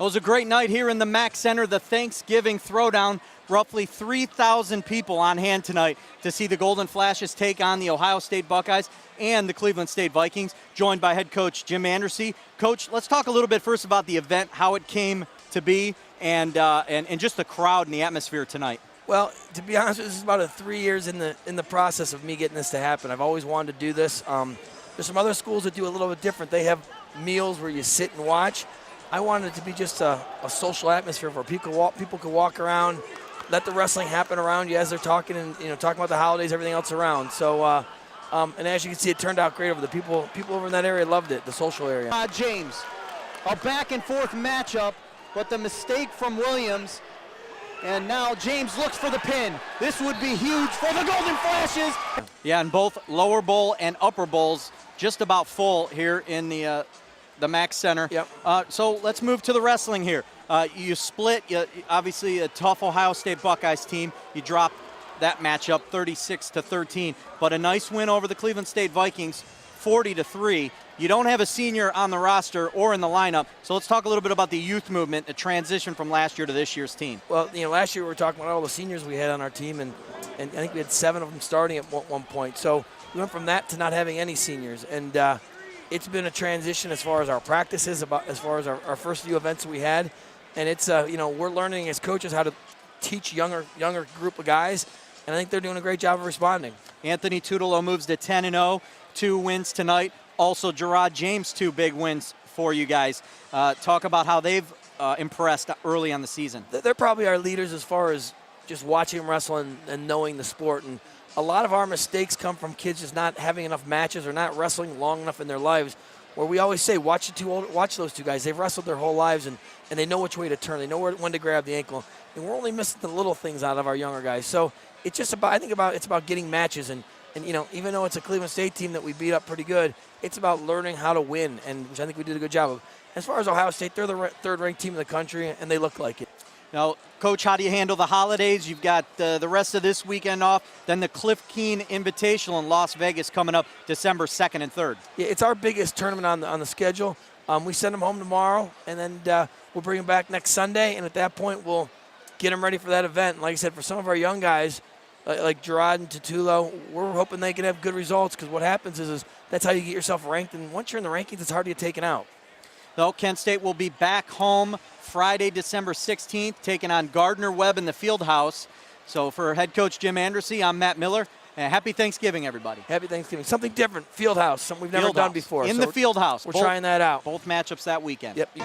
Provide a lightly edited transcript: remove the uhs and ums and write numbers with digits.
It was a great night here in the Mack Center, the Thanksgiving Throwdown. Roughly 3,000 people on hand tonight to see the Golden Flashes take on the Ohio State Buckeyes and the Cleveland State Vikings, joined by head coach Jim ANDRASSY. Coach, let's talk a little bit first about the event, how it came to be, and just the crowd and the atmosphere tonight. Well, to be honest, this is about 3 years in the process of me getting this to happen. I've always wanted to do this. There's some other schools that do a little bit different. They have meals where you sit and watch. I wanted it to be just a social atmosphere where people could walk around, let the wrestling happen around you as they're talking and talking about the holidays, everything else around. So, and as you can see, it turned out great over the people over in that area loved it, the social area. James, a back and forth matchup, but the mistake from Williams, and now James looks for the pin. This would be huge for the Golden Flashes. Yeah, and both lower bowl and upper bowls just about full here in the Mack Center. Yep. So let's move to the wrestling here. You split, obviously a tough Ohio State Buckeyes team. You dropped that matchup 36-13, but a nice win over the Cleveland State Vikings, 40-3. You don't have a senior on the roster or in the lineup, so let's talk a little bit about the youth movement, the transition from last year to this year's team. Well, last year we were talking about all the seniors we had on our team, and I think we had 7 of them starting at one point. So we went from that to not having any seniors, and it's been a transition as far as our practices, as far as our first few events we had, and it's we're learning as coaches how to teach younger group of guys, and I think they're doing a great job of responding. Anthony TUTOLO moves to 10-0, 2 wins tonight. Also, JAIROD James, 2 big wins for you guys. Talk about how they've impressed early on the season. They're probably our leaders as far as just watching them wrestle and knowing the sport. And a lot of our mistakes come from kids just not having enough matches or not wrestling long enough in their lives, where we always say, watch those 2 guys. They've wrestled their whole lives, and they know which way to turn. They know when to grab the ankle. And we're only missing the little things out of our younger guys. So it's just about, it's about getting matches. And even though it's a Cleveland State team that we beat up pretty good, it's about learning how to win, and which I think we did a good job of. As far as Ohio State, they're the third-ranked team in the country, and they look like it. Now, Coach, how do you handle the holidays? You've got the rest of this weekend off, then the Cliff Keen Invitational in Las Vegas coming up December 2nd and 3rd. Yeah, it's our biggest tournament on the schedule. We send them home tomorrow, and then we'll bring them back next Sunday, and at that point we'll get them ready for that event. And like I said, for some of our young guys, like JAIROD and TUTOLO, we're hoping they can have good results, because what happens is that's how you get yourself ranked, and once you're in the rankings, it's hard to get taken out. Though Kent State will be back home Friday, December 16th, taking on Gardner-Webb in the Fieldhouse. So for head coach Jim ANDRASSY, I'm Matt Miller. Happy Thanksgiving, everybody. Happy Thanksgiving. Something different, Fieldhouse, something we've never done before. In the Fieldhouse. We're trying that out. Both matchups that weekend. Yep.